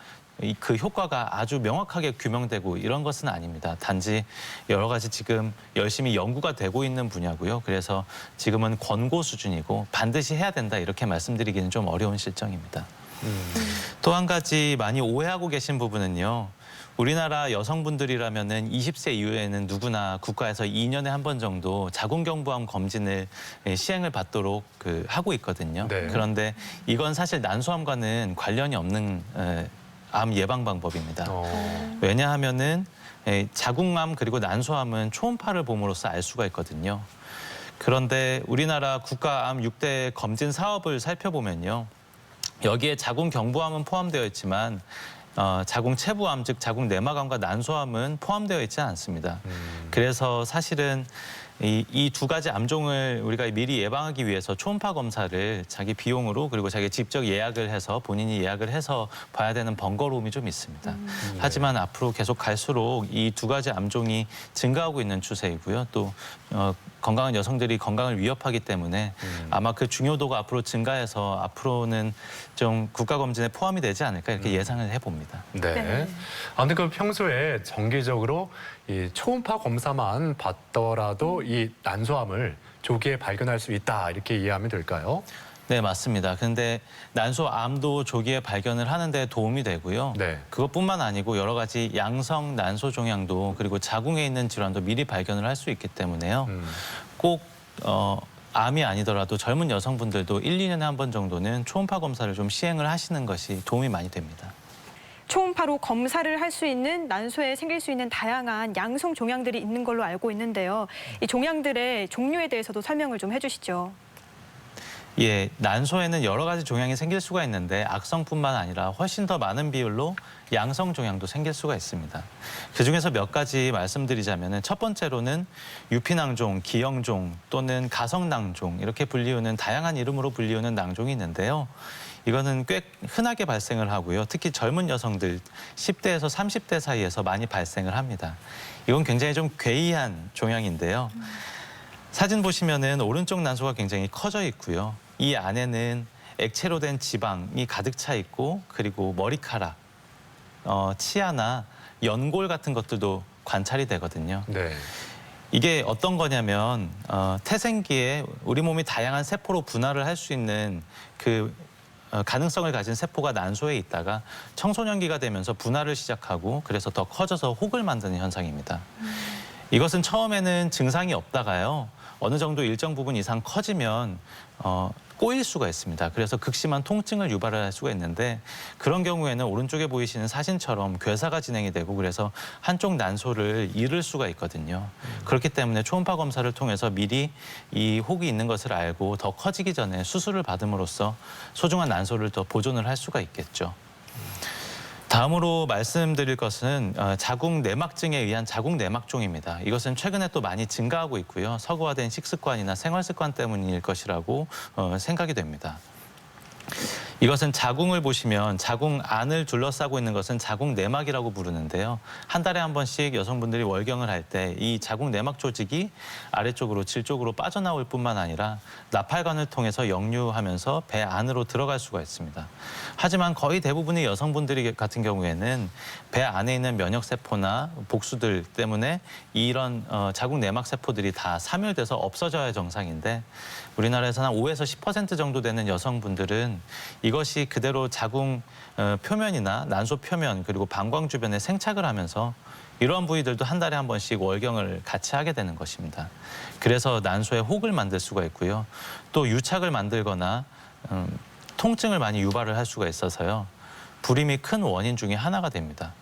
그 효과가 아주 명확하게 규명되고 이런 것은 아닙니다. 단지 여러 가지 지금 열심히 연구가 되고 있는 분야고요. 그래서 지금은 권고 수준이고 반드시 해야 된다 이렇게 말씀드리기는 좀 어려운 실정입니다. 또 한 가지 많이 오해하고 계신 부분은요. 우리나라 여성분들이라면은 20세 이후에는 누구나 국가에서 2년에 한 번 정도 자궁경부암 검진을 시행을 받도록 하고 있거든요. 네. 그런데 이건 사실 난소암과는 관련이 없는 암 예방 방법입니다. 왜냐하면은 자궁암 그리고 난소암은 초음파를 봄으로써 알 수가 있거든요. 그런데 우리나라 국가암 6대 검진 사업을 살펴보면요. 여기에 자궁경부암은 포함되어 있지만 자궁 체부암, 즉 자궁 내막암과 난소암은 포함되어 있지 않습니다. 그래서 사실은 이 두 가지 암종을 우리가 미리 예방하기 위해서 초음파 검사를 자기 비용으로 그리고 자기 직접 예약을 해서 본인이 예약을 해서 봐야 되는 번거로움이 좀 있습니다. 하지만 앞으로 계속 갈수록 이 두 가지 암종이 증가하고 있는 추세이고요. 또 건강한 여성들이 건강을 위협하기 때문에 아마 그 중요도가 앞으로 증가해서 앞으로는 좀 국가검진에 포함이 되지 않을까 이렇게 예상을 해봅니다. 네. 아무튼 그 평소에 정기적으로 이 초음파 검사만 받더라도 이 난소암을 조기에 발견할 수 있다 이렇게 이해하면 될까요? 네, 맞습니다. 근데 난소암도 조기에 발견을 하는 데 도움이 되고요. 네. 그것뿐만 아니고 여러 가지 양성 난소 종양도 그리고 자궁에 있는 질환도 미리 발견을 할 수 있기 때문에요. 꼭 암이 아니더라도 젊은 여성분들도 1, 2년에 한 번 정도는 초음파 검사를 좀 시행을 하시는 것이 도움이 많이 됩니다. 초음파로 검사를 할 수 있는 난소에 생길 수 있는 다양한 양성 종양들이 있는 걸로 알고 있는데요. 이 종양들의 종류에 대해서도 설명을 좀 해주시죠. 예, 난소에는 여러 가지 종양이 생길 수가 있는데 악성뿐만 아니라 훨씬 더 많은 비율로 양성 종양도 생길 수가 있습니다. 그중에서 몇 가지 말씀드리자면 첫 번째로는 유피낭종, 기형종 또는 가성낭종 이렇게 불리우는 다양한 이름으로 불리우는 낭종이 있는데요. 이거는 꽤 흔하게 발생을 하고요. 특히 젊은 여성들 10대에서 30대 사이에서 많이 발생을 합니다. 이건 굉장히 좀 괴이한 종양인데요. 사진 보시면은 오른쪽 난소가 굉장히 커져 있고요. 이 안에는 액체로 된 지방이 가득 차 있고 그리고 머리카락, 치아나 연골 같은 것들도 관찰이 되거든요. 네. 이게 어떤 거냐면 태생기에 우리 몸이 다양한 세포로 분할을 할 수 있는 그 가능성을 가진 세포가 난소에 있다가 청소년기가 되면서 분할을 시작하고 그래서 더 커져서 혹을 만드는 현상입니다. 이것은 처음에는 증상이 없다가요. 어느 정도 일정 부분 이상 커지면 꼬일 수가 있습니다. 그래서 극심한 통증을 유발을 할 수가 있는데 그런 경우에는 오른쪽에 보이시는 사진처럼 괴사가 진행이 되고 그래서 한쪽 난소를 잃을 수가 있거든요. 그렇기 때문에 초음파 검사를 통해서 미리 이 혹이 있는 것을 알고 더 커지기 전에 수술을 받음으로써 소중한 난소를 더 보존을 할 수가 있겠죠. 다음으로 말씀드릴 것은 자궁 내막증에 의한 자궁 내막종입니다. 이것은 최근에 또 많이 증가하고 있고요. 서구화된 식습관이나 생활 습관 때문일 것이라고 생각이 됩니다. 이것은 자궁을 보시면 자궁 안을 둘러싸고 있는 것은 자궁 내막이라고 부르는데요. 한 달에 한 번씩 여성분들이 월경을 할 때 이 자궁 내막 조직이 아래쪽으로 질 쪽으로 빠져나올 뿐만 아니라 나팔관을 통해서 역류하면서 배 안으로 들어갈 수가 있습니다. 하지만 거의 대부분의 여성분들이 같은 경우에는 배 안에 있는 면역세포나 복수들 때문에 이런 자궁 내막 세포들이 다 사멸돼서 없어져야 정상인데 우리나라에서는 한 5에서 10% 정도 되는 여성분들은 이것이 그대로 자궁 표면이나 난소 표면 그리고 방광 주변에 생착을 하면서 이러한 부위들도 한 달에 한 번씩 월경을 같이 하게 되는 것입니다. 그래서 난소에 혹을 만들 수가 있고요. 또 유착을 만들거나 통증을 많이 유발을 할 수가 있어서요. 불임이 큰 원인 중에 하나가 됩니다.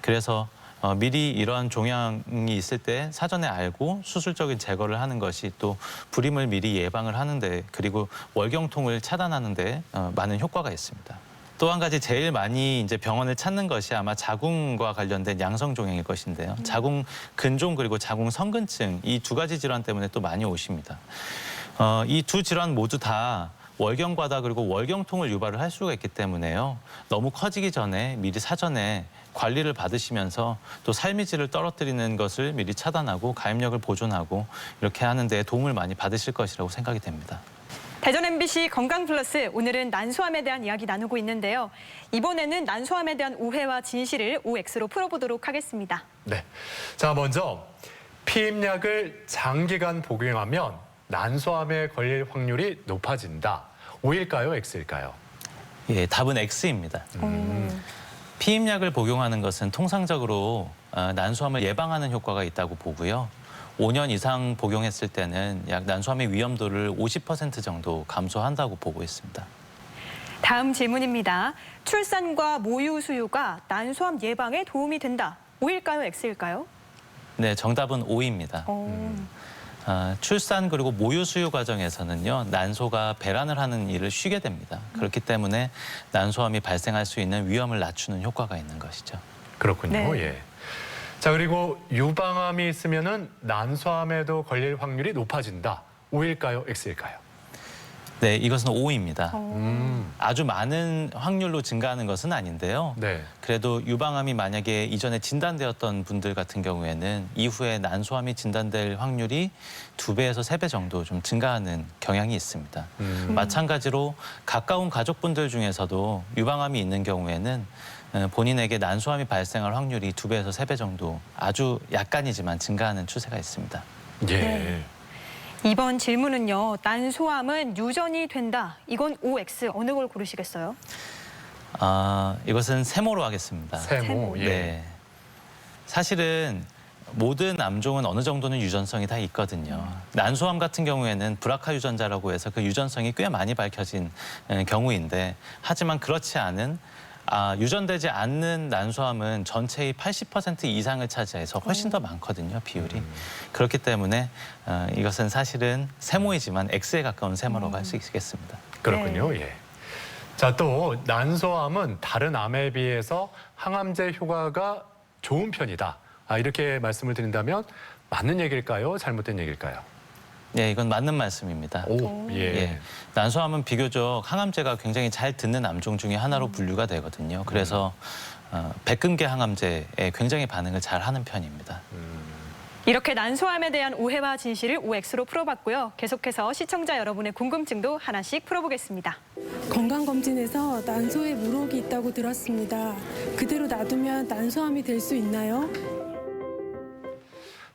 그래서 미리 이러한 종양이 있을 때 사전에 알고 수술적인 제거를 하는 것이 또 불임을 미리 예방을 하는데 그리고 월경통을 차단하는 데 많은 효과가 있습니다. 또 한 가지 제일 많이 이제 병원을 찾는 것이 아마 자궁과 관련된 양성 종양일 것인데요. 자궁 근종 그리고 자궁 성근증 이 두 가지 질환 때문에 또 많이 오십니다. 이 두 질환 모두 다 월경과다 그리고 월경통을 유발을 할 수가 있기 때문에요. 너무 커지기 전에 미리 사전에 관리를 받으시면서 또 삶의 질을 떨어뜨리는 것을 미리 차단하고 가입력을 보존하고 이렇게 하는 데 도움을 많이 받으실 것이라고 생각이 됩니다. 대전 MBC 건강플러스 오늘은 난소암에 대한 이야기 나누고 있는데요. 이번에는 난소암에 대한 오해와 진실을 OX로 풀어보도록 하겠습니다. 네. 자, 먼저 피임약을 장기간 복용하면 난소암에 걸릴 확률이 높아진다. O일까요? X일까요? 예, 답은 X입니다. 피임약을 복용하는 것은 통상적으로 난소암을 예방하는 효과가 있다고 보고요. 5년 이상 복용했을 때는 약 난소암의 위험도를 50% 정도 감소한다고 보고 있습니다. 다음 질문입니다. 출산과 모유 수유가 난소암 예방에 도움이 된다. O일까요? X일까요? 네, 정답은 O입니다. 출산 그리고 모유 수유 과정에서는요. 난소가 배란을 하는 일을 쉬게 됩니다. 그렇기 때문에 난소암이 발생할 수 있는 위험을 낮추는 효과가 있는 것이죠. 그렇군요. 네. 예. 자, 그리고 유방암이 있으면은 난소암에도 걸릴 확률이 높아진다. O일까요? X일까요? 네, 이것은 O입니다. 아주 많은 확률로 증가하는 것은 아닌데요. 네. 그래도 유방암이 만약에 이전에 진단되었던 분들 같은 경우에는 이후에 난소암이 진단될 확률이 2배에서 3배 정도 좀 증가하는 경향이 있습니다. 마찬가지로 가까운 가족분들 중에서도 유방암이 있는 경우에는 본인에게 난소암이 발생할 확률이 2배에서 3배 정도 아주 약간이지만 증가하는 추세가 있습니다. 예. 네. 이번 질문은요. 난소암은 유전이 된다. 이건 OX 어느 걸 고르시겠어요? 이것은 세모로 하겠습니다. 세모. 예. 네. 사실은 모든 암종은 어느 정도는 유전성이 다 있거든요. 난소암 같은 경우에는 브라카 유전자라고 해서 그 유전성이 꽤 많이 밝혀진 경우인데 하지만 그렇지 않은 유전되지 않는 난소암은 전체의 80% 이상을 차지해서 훨씬 더 많거든요, 비율이. 그렇기 때문에 이것은 사실은 세모이지만 X에 가까운 세모라고 할 수 있겠습니다. 그렇군요. 예. 자, 또 난소암은 다른 암에 비해서 항암제 효과가 좋은 편이다. 이렇게 말씀을 드린다면 맞는 얘기일까요? 잘못된 얘기일까요? 네, 이건 맞는 말씀입니다. 예. 난소암은 비교적 항암제가 굉장히 잘 듣는 암종 중에 하나로 분류가 되거든요. 그래서 백금계 항암제에 굉장히 반응을 잘 하는 편입니다. 이렇게 난소암에 대한 오해와 진실을 OX로 풀어봤고요. 계속해서 시청자 여러분의 궁금증도 하나씩 풀어보겠습니다. 건강검진에서 난소에 물혹이 있다고 들었습니다. 그대로 놔두면 난소암이 될 수 있나요?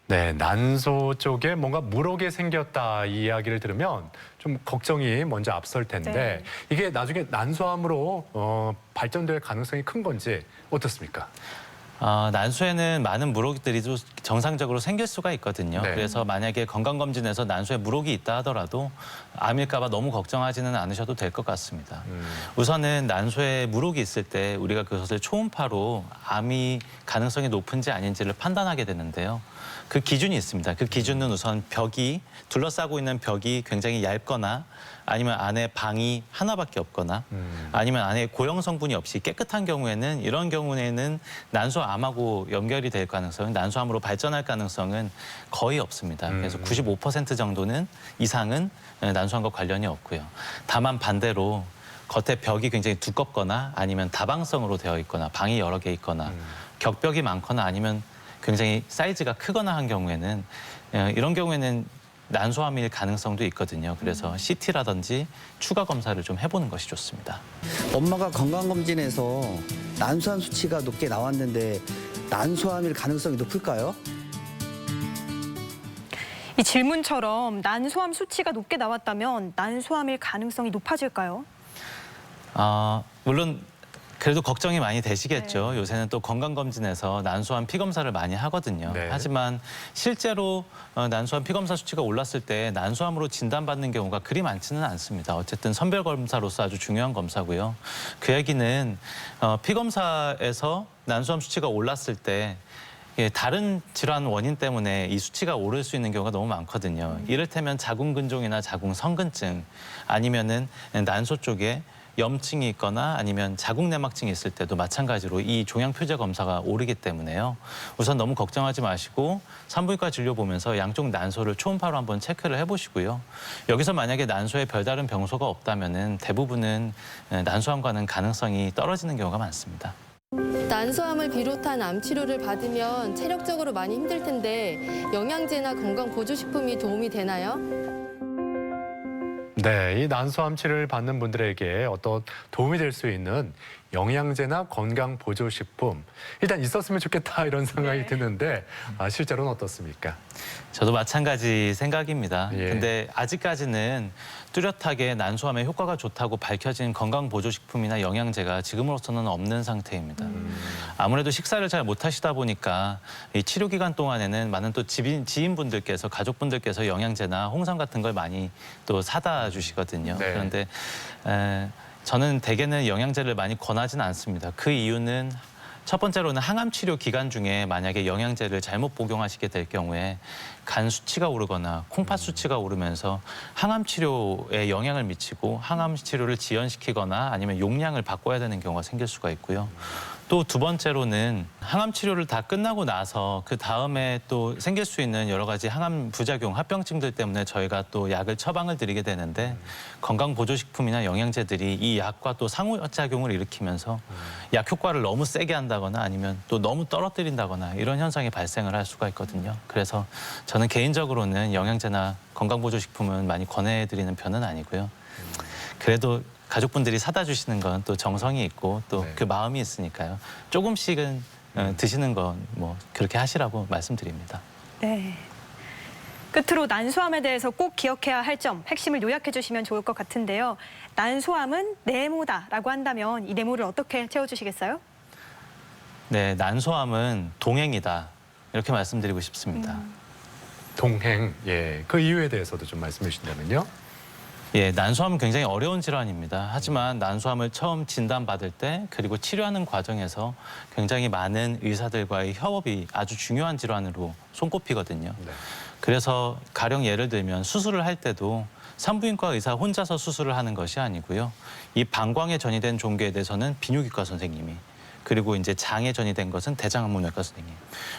네, 난소 쪽에 뭔가 물혹이 생겼다 이 이야기를 들으면 좀 좀 걱정이 먼저 앞설 텐데 네. 이게 나중에 난소암으로 발전될 가능성이 큰 건지 어떻습니까? 난소에는 많은 물혹들이 정상적으로 생길 수가 있거든요. 네. 그래서 만약에 건강검진에서 난소에 물혹이 있다 하더라도 암일까 봐 너무 걱정하지는 않으셔도 될 것 같습니다. 우선은 난소에 물혹이 있을 때 우리가 그것을 초음파로 암이 가능성이 높은지 아닌지를 판단하게 되는데요. 그 기준이 있습니다. 그 기준은 우선 벽이 둘러싸고 있는 벽이 굉장히 얇거나 아니면 안에 방이 하나밖에 없거나 아니면 안에 고형 성분이 없이 깨끗한 경우에는 이런 경우에는 난소암하고 연결이 될 가능성은 난소암으로 발전할 가능성은 거의 없습니다. 그래서 95% 정도는 이상은 난소암과 관련이 없고요. 다만 반대로 겉에 벽이 굉장히 두껍거나 아니면 다방성으로 되어 있거나 방이 여러 개 있거나 격벽이 많거나 아니면 굉장히 사이즈가 크거나 한 경우에는 이런 경우에는 난소암일 가능성도 있거든요. 그래서 CT라든지 추가 검사를 좀 해보는 것이 좋습니다. 엄마가 건강검진에서 난소암 수치가 높게 나왔는데 난소암일 가능성이 높을까요? 이 질문처럼 난소암 수치가 높게 나왔다면 난소암일 가능성이 높아질까요? 물론 그래도 걱정이 많이 되시겠죠. 요새는 또 건강검진에서 난소암 피검사를 많이 하거든요. 네. 하지만 실제로 난소암 피검사 수치가 올랐을 때 난소암으로 진단받는 경우가 그리 많지는 않습니다. 어쨌든 선별검사로서 아주 중요한 검사고요. 그 얘기는 피검사에서 난소암 수치가 올랐을 때 다른 질환 원인 때문에 이 수치가 오를 수 있는 경우가 너무 많거든요. 이를테면 자궁근종이나 자궁성근증 아니면은 난소 쪽에 염증이 있거나 아니면 자궁내막증이 있을 때도 마찬가지로 이 종양표제 검사가 오르기 때문에요. 우선 너무 걱정하지 마시고 산부인과 진료 보면서 양쪽 난소를 초음파로 한번 체크를 해보시고요. 여기서 만약에 난소에 별다른 병소가 없다면은 대부분은 난소암과는 가능성이 떨어지는 경우가 많습니다. 난소암을 비롯한 암 치료를 받으면 체력적으로 많이 힘들 텐데 영양제나 건강 보조식품이 도움이 되나요? 네, 이 난소암 치료를 받는 분들에게 어떤 도움이 될 수 있는 영양제나 건강 보조식품 일단 있었으면 좋겠다 이런 생각이 드는데 실제로는 어떻습니까? 저도 마찬가지 생각입니다. 예. 근데 아직까지는 뚜렷하게 난소암에 효과가 좋다고 밝혀진 건강 보조식품이나 영양제가 지금으로서는 없는 상태입니다. 아무래도 식사를 잘 못하시다 보니까 이 치료 기간 동안에는 많은 또 지인분들께서 가족분들께서 영양제나 홍삼 같은 걸 많이 또 사다 주시거든요. 네. 그런데 저는 대개는 영양제를 많이 권하지는 않습니다. 그 이유는 첫 번째로는 항암 치료 기간 중에 만약에 영양제를 잘못 복용하시게 될 경우에 간 수치가 오르거나 콩팥 수치가 오르면서 항암 치료에 영향을 미치고 항암 치료를 지연시키거나 아니면 용량을 바꿔야 되는 경우가 생길 수가 있고요. 또 두 번째로는 항암 치료를 다 끝나고 나서 그 다음에 또 생길 수 있는 여러 가지 항암 부작용, 합병증들 때문에 저희가 또 약을 처방을 드리게 되는데 건강 보조식품이나 영양제들이 이 약과 또 상호작용을 일으키면서 약 효과를 너무 세게 한다거나 아니면 또 너무 떨어뜨린다거나 이런 현상이 발생을 할 수가 있거든요. 그래서 저는 개인적으로는 영양제나 건강 보조식품은 많이 권해드리는 편은 아니고요. 그래도 가족분들이 사다 주시는 건 또 정성이 있고 또 그 마음이 있으니까요. 조금씩은 드시는 건 뭐 그렇게 하시라고 말씀드립니다. 네. 끝으로 난소암에 대해서 꼭 기억해야 할 점, 핵심을 요약해 주시면 좋을 것 같은데요. 난소암은 네모다라고 한다면 이 네모를 어떻게 채워주시겠어요? 네, 난소암은 동행이다. 이렇게 말씀드리고 싶습니다. 동행, 예, 그 이유에 대해서도 좀 말씀해 주신다면요. 예, 난소암은 굉장히 어려운 질환입니다. 하지만 난소암을 처음 진단받을 때 그리고 치료하는 과정에서 굉장히 많은 의사들과의 협업이 아주 중요한 질환으로 손꼽히거든요. 네. 그래서 가령 예를 들면 수술을 할 때도 산부인과 의사 혼자서 수술을 하는 것이 아니고요. 이 방광에 전이된 종괴에 대해서는 비뇨기과 선생님이 그리고 이제 장에 전이된 것은 대장암문외과 선생님.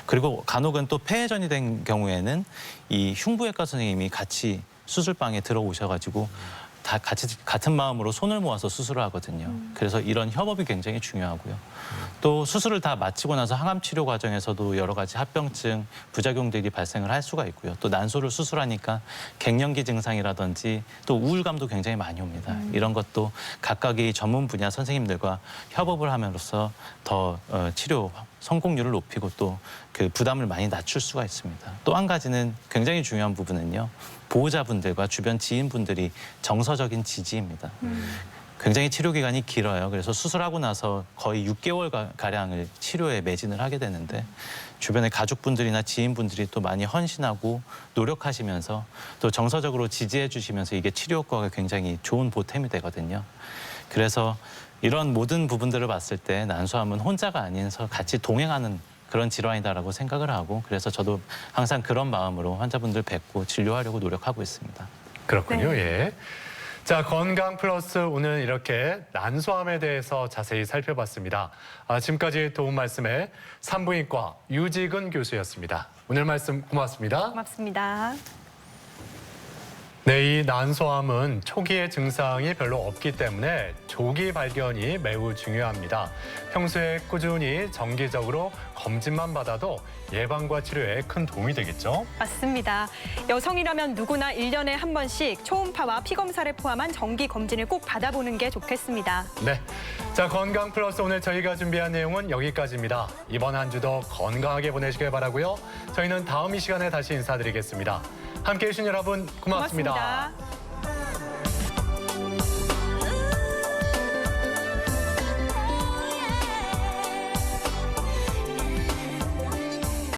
그리고 간혹은 또 폐에 전이된 경우에는 이 흉부외과 선생님이 같이 수술방에 들어오셔가지고 다 같은 마음으로 손을 모아서 수술을 하거든요. 그래서 이런 협업이 굉장히 중요하고요. 또 수술을 다 마치고 나서 항암 치료 과정에서도 여러 가지 합병증, 부작용들이 발생을 할 수가 있고요. 또 난소를 수술하니까 갱년기 증상이라든지 또 우울감도 굉장히 많이 옵니다. 이런 것도 각각의 전문 분야 선생님들과 협업을 함으로써 더 치료 성공률을 높이고 또 그 부담을 많이 낮출 수가 있습니다. 또 한 가지는 굉장히 중요한 부분은요. 보호자분들과 주변 지인분들이 정서적인 지지입니다. 굉장히 치료 기간이 길어요. 그래서 수술하고 나서 거의 6개월 가량을 치료에 매진을 하게 되는데 주변의 가족분들이나 지인분들이 또 많이 헌신하고 노력하시면서 또 정서적으로 지지해 주시면서 이게 치료 효과가 굉장히 좋은 보탬이 되거든요. 그래서 이런 모든 부분들을 봤을 때 난소암은 혼자가 아니면서 같이 동행하는 그런 질환이다라고 생각을 하고 그래서 저도 항상 그런 마음으로 환자분들 뵙고 진료하려고 노력하고 있습니다. 그렇군요. 네. 예. 자, 건강 플러스 오늘 이렇게 난소암에 대해서 자세히 살펴봤습니다. 지금까지 도움 말씀에 산부인과 유지근 교수였습니다. 오늘 말씀 고맙습니다. 고맙습니다. 네, 이 난소암은 초기의 증상이 별로 없기 때문에 조기 발견이 매우 중요합니다. 평소에 꾸준히 정기적으로 검진만 받아도 예방과 치료에 큰 도움이 되겠죠? 맞습니다. 여성이라면 누구나 1년에 한 번씩 초음파와 피검사를 포함한 정기 검진을 꼭 받아보는 게 좋겠습니다. 네, 자 건강 플러스 오늘 저희가 준비한 내용은 여기까지입니다. 이번 한 주도 건강하게 보내시길 바라고요. 저희는 다음 이 시간에 다시 인사드리겠습니다. 함께해 주신 여러분 고맙습니다. 고맙습니다.